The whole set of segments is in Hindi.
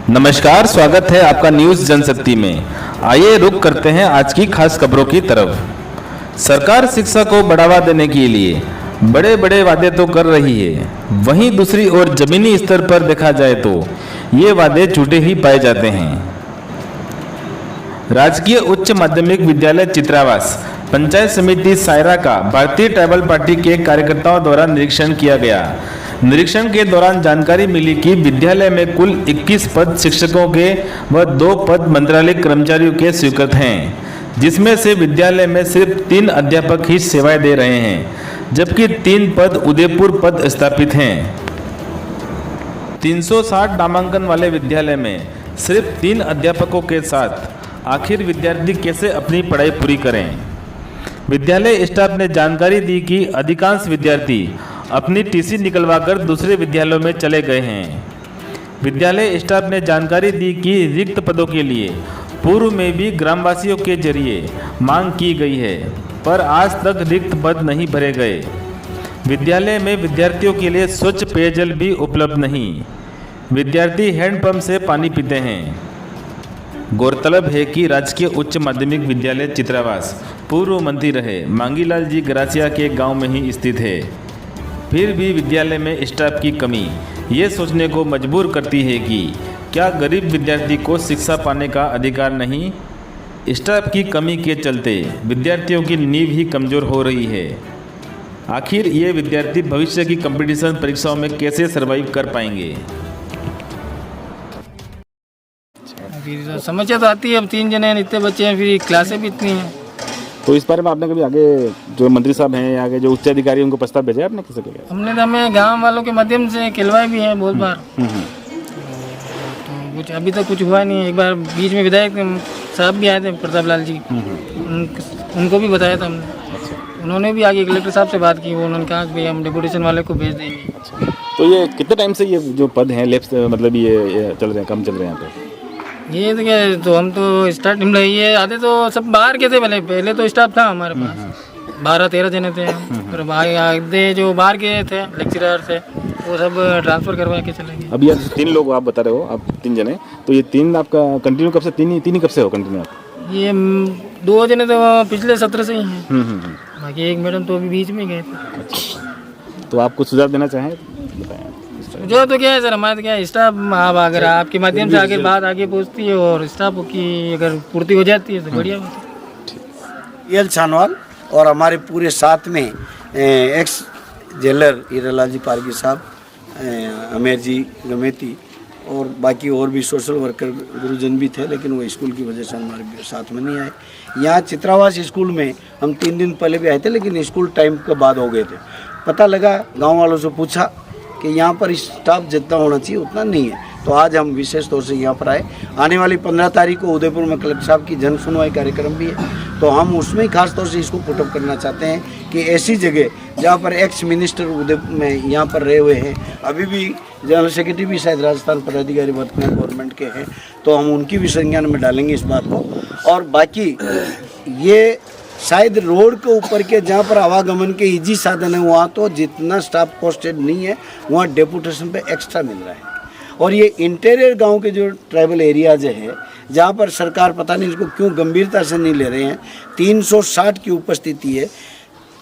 नमस्कार, स्वागत है आपका न्यूज जनशक्ति में। आइए रुक करते हैं आज की खास खबरों की तरफ। सरकार शिक्षा को बढ़ावा देने के लिए बड़े बड़े वादे तो कर रही है, वहीं दूसरी ओर जमीनी स्तर पर देखा जाए तो ये वादे झूठे ही पाए जाते हैं। राजकीय उच्च माध्यमिक विद्यालय चित्रावास पंचायत समिति सायरा का भारतीय ट्राइबल पार्टी के कार्यकर्ताओं द्वारा निरीक्षण किया गया। निरीक्षण के दौरान जानकारी मिली कि विद्यालय में कुल 21 पद शिक्षकों के व 2 पद मंत्रालयिक कर्मचारियों के स्वीकृत हैं, जिसमें से विद्यालय में सिर्फ 3 अध्यापक ही सेवाएं दे रहे हैं, जबकि 3 पद उदयपुर पद स्थापित हैं। 360 नामांकन वाले विद्यालय में सिर्फ 3 अध्यापकों के साथ आखिर विद्यार्थी कैसे अपनी पढ़ाई पूरी करें। विद्यालय स्टाफ ने जानकारी दी कि अधिकांश विद्यार्थी अपनी टीसी निकलवाकर दूसरे विद्यालयों में चले गए हैं। विद्यालय स्टाफ ने जानकारी दी कि रिक्त पदों के लिए पूर्व में भी ग्रामवासियों के जरिए मांग की गई है, पर आज तक रिक्त पद नहीं भरे गए। विद्यालय में विद्यार्थियों के लिए स्वच्छ पेयजल भी उपलब्ध नहीं। विद्यार्थी हैंडपंप से पानी पीते हैं। गौरतलब है कि राजकीय उच्च माध्यमिक विद्यालय चित्रावास पूर्व मंत्री रहे मांगीलाल जी गरासिया के गांव में ही स्थित है। फिर भी विद्यालय में स्टाफ की कमी ये सोचने को मजबूर करती है कि क्या गरीब विद्यार्थी को शिक्षा पाने का अधिकार नहीं। स्टाफ की कमी के चलते विद्यार्थियों की नींव ही कमज़ोर हो रही है। आखिर ये विद्यार्थी भविष्य की कंपटीशन परीक्षाओं में कैसे सर्वाइव कर पाएंगे। समस्या तो आती है, अब 3 जने हैं, इतने बच्चे हैं, फिर क्लासें भी इतनी हैं। तो इस बारे में आपने कभी आगे जो मंत्री साहब हैं या आगे जो उच्च अधिकारी उनको प्रस्ताव भेजा है आपने किसे क्या? हमने तो हमें गांव वालों के माध्यम से खिलवाए भी हैं बहुत बार। तो कुछ अभी तक कुछ हुआ नहीं। एक बार बीच में विधायक साहब भी आए थे, प्रताप लाल जी, उनको भी बताया था हमने। उन्होंने भी आगे कलेक्टर साहब से बात की, वो उन्होंने कहा कि हम डेपुटेशन वाले को भेज देंगे। तो ये कितने टाइम से ये जो पद हैं लेफ्ट मतलब ये चल रहे हैं, कम चल रहे हैं यहाँ पे? ये तो क्या, तो हम तो स्टार्टिंग में ये आते तो सब बाहर के थे। पहले तो स्टाफ था हमारे पास 12-13 जने थे, और आधे जो बाहर के थे लेक्चरर थे वो सब ट्रांसफ़र करवा के चले गए। अभी यार 3 लोग आप बता रहे हो, आप 3 जने, तो ये 3 आपका कंटिन्यू कब से, 3 ही कब से हो कंटिन्यू आप? ये 2 जने तो पिछले सत्र से ही हैं, बाकी एक मैडम तो अभी बीच में गए थे। अच्छा, तो आप कुछ सुझाव देना चाहें बताएं। जो तो क्या है सर, हमारे तो क्या स्टाफ, आप अगर आपके माध्यम से आगे बात आगे पहुंचती है और स्टाफ की अगर पूर्ति हो जाती है तो बढ़िया बात है। एल छानवाल और हमारे पूरे साथ में एक्स जेलर हीरालाल जी पारगी साहब, अमेर जी गमेती और बाकी और भी सोशल वर्कर गुरुजन भी थे, लेकिन वो स्कूल की वजह से हमारे साथ में नहीं आए। यहाँ चित्रावास स्कूल में हम 3 दिन पहले भी आए थे, लेकिन स्कूल टाइम के बाद हो गए थे। पता लगा, गाँव वालों से पूछा कि यहाँ पर स्टाफ जितना होना चाहिए उतना नहीं है, तो आज हम विशेष तौर से यहाँ पर आए। आने वाली 15 तारीख को उदयपुर में कलेक्टर साहब की जन सुनवाई कार्यक्रम भी है, तो हम उसमें ही खास तौर से इसको पुटअप करना चाहते हैं कि ऐसी जगह जहाँ पर एक्स मिनिस्टर उदयपुर में यहाँ पर रहे हुए हैं, अभी भी जनरल सेक्रेटरी भी शायद राजस्थान पदाधिकारी वर्तमान गवर्नमेंट के हैं, तो हम उनकी भी संज्ञान में डालेंगे इस बात को। और बाकी ये शायद रोड के ऊपर के जहाँ पर आवागमन के इजी साधन है, वहाँ तो जितना स्टाफ पोस्टेड नहीं है, वहाँ डेपुटेशन पे एक्स्ट्रा मिल रहा है। और ये इंटीरियर गांव के जो ट्राइबल एरियाज है, जहाँ पर सरकार पता नहीं इसको क्यों गंभीरता से नहीं ले रहे हैं। 360 की उपस्थिति है,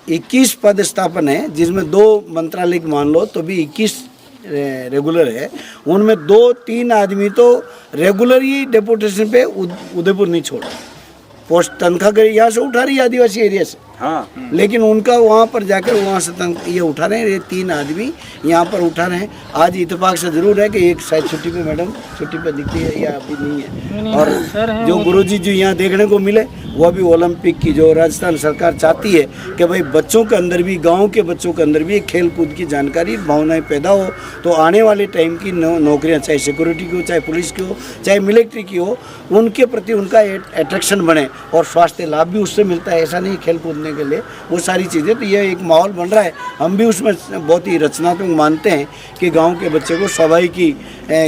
21 पद स्थापन है, जिसमें 2 मंत्रालय मान लो तो भी 21 रेगुलर है। उनमें 2-3 आदमी तो रेगुलर ही डेपुटेशन पे उदयपुर नहीं छोड़ा, पोस्ट तनख्वाह कर यहाँ से उठा रही है आदिवासी एरिया से। हाँ, लेकिन उनका वहाँ पर जाकर वहाँ से ये उठा रहे हैं, ये 3 आदमी यहाँ पर उठा रहे हैं। आज इत्तेफाक से जरूर है कि एक शायद छुट्टी पे, मैडम छुट्टी पे दिखती है या अभी नहीं है। और जो गुरुजी जो यहाँ देखने को मिले वो भी ओलंपिक की जो राजस्थान सरकार चाहती है कि भाई बच्चों के अंदर भी, गाँव के बच्चों के अंदर भी खेल कूद की जानकारी भावनाएँ पैदा हो, तो आने वाले टाइम की नौकरियाँ, चाहे सिक्योरिटी की हो, चाहे पुलिस की हो, चाहे मिलिट्री की हो, उनके प्रति उनका अट्रैक्शन बने और स्वास्थ्य लाभ भी उससे मिलता है। ऐसा नहीं खेल कूदने के लिए, वो सारी चीज़ें, तो ये एक माहौल बन रहा है। हम भी उसमें बहुत ही रचनात्मक मानते हैं कि गांव के बच्चे को स्वाभाविक की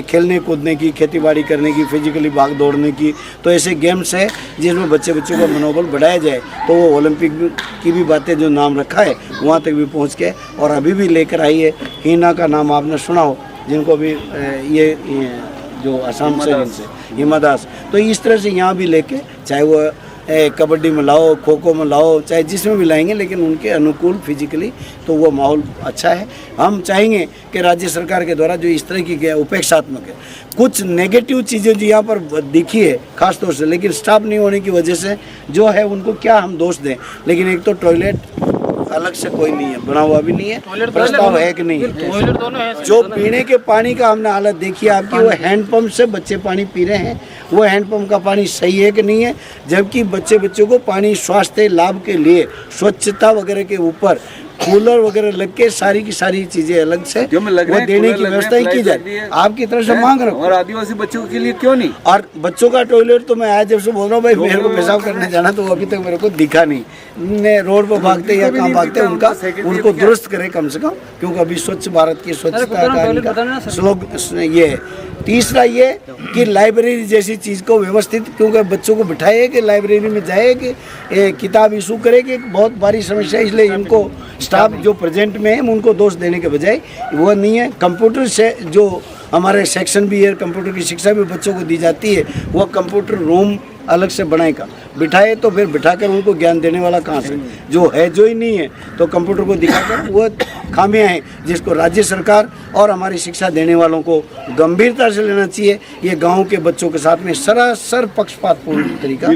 खेलने कूदने की, खेतीबाड़ी करने की, फिजिकली भाग दौड़ने की, तो ऐसे गेम्स है जिसमें बच्चों का मनोबल बढ़ाया जाए, तो वो ओलंपिक की भी बातें जो नाम रखा है वहाँ तक भी पहुँच के, और अभी भी लेकर आई है। हीना का नाम आपने सुना हो, जिनको भी ये जो असम से इनसे हिमा दास, तो इस तरह से यहाँ भी लेके, चाहे वो कबड्डी में लाओ, खो खो में लाओ, चाहे जिसमें भी लाएंगे, लेकिन उनके अनुकूल फिजिकली तो वो माहौल अच्छा है। हम चाहेंगे कि राज्य सरकार के द्वारा जो इस तरह की उपेक्षात्मक है, कुछ नेगेटिव चीज़ें जो यहाँ पर दिखी है खास तौर से, लेकिन स्टाफ नहीं होने की वजह से जो है उनको क्या हम दोष दें। लेकिन एक तो टॉयलेट अलग से कोई नहीं है, बना हुआ भी नहीं है, प्रस्ताव है कि नहीं है। टॉयलेट दोनों है। जो पीने के पानी का हमने हालत देखी है आपकी, वो हैंडपंप से बच्चे पानी पी रहे हैं, वो हैंडपंप का पानी सही है कि नहीं है, जबकि बच्चों को पानी स्वास्थ्य लाभ के लिए स्वच्छता वगैरह के ऊपर कूलर वगैरह लग के सारी की सारी चीजें अलग से वो देने की व्यवस्था ही की जाए। आपकी तरफ से मांग रहा हूँ। और आदिवासी बच्चों के लिए क्यों नहीं? और बच्चों का टॉयलेट तो मैं आज जब से बोल रहा हूँ भाई, मेरे को पेशाब करने जाना, तो वो अभी तक मेरे को दिखा नहीं। रोड पर भागते या कहाँ भागते, उनको दुरुस्त करें कम से कम, क्योंकि अभी स्वच्छ भारत की स्वच्छता का श्लोक ये है। तीसरा ये कि लाइब्रेरी जैसी चीज़ को व्यवस्थित, क्योंकि बच्चों को बिठाए कि लाइब्रेरी में जाए कि किताब इशू करे, कि बहुत बड़ी समस्या है। इसलिए इनको स्टाफ जो प्रेजेंट में है उनको दोष देने के बजाय वो नहीं है। कंप्यूटर से जो हमारे सेक्शन भी है, कंप्यूटर की शिक्षा भी बच्चों को दी जाती है, वो कंप्यूटर रूम अलग से बनाएगा, बिठाए तो फिर बिठाकर उनको ज्ञान देने वाला कहाँ से, जो है जो ही नहीं है, तो कंप्यूटर को दिखाकर वो खामियां हैं जिसको राज्य सरकार और हमारी शिक्षा देने वालों को गंभीरता से लेना चाहिए। ये गाँव के बच्चों के साथ में सरासर पक्षपातपूर्ण तरीका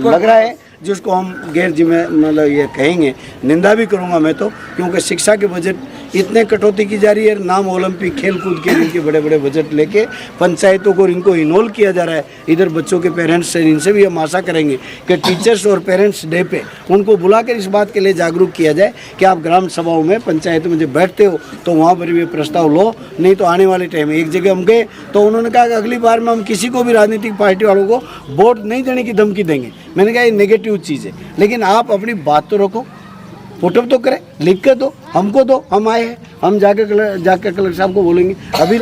लग रहा है, जिसको हम गैर जिम्मे मतलब ये कहेंगे, निंदा भी करूंगा मैं तो, क्योंकि शिक्षा के बजट इतने कटौती की जा रही है। नाम ओलंपिक खेल कूद के इनके बड़े बड़े बजट लेके पंचायतों को इनको इन्वॉल्व किया जा रहा है। इधर बच्चों के पेरेंट्स से, इनसे भी हम आशा करेंगे कि टीचर्स और पेरेंट्स डे पे उनको बुलाकर इस बात के लिए जागरूक किया जाए कि आप ग्राम सभाओं में, पंचायतों में जब बैठते हो तो वहाँ पर भी प्रस्ताव लो, नहीं तो आने वाले टाइम में एक जगह हम गए तो उन्होंने कहा कि अगली बार में हम किसी को भी राजनीतिक पार्टी वालों को वोट नहीं देने की धमकी देंगे। मैंने कहा ये नेगेटिव चीज़ है, लेकिन आप अपनी बात तो रखो, पुटअप तो करें, लिख के दो, हमको दो, हम आए हैं, हम जाके कलेक्टर साहब को बोलेंगे। अभी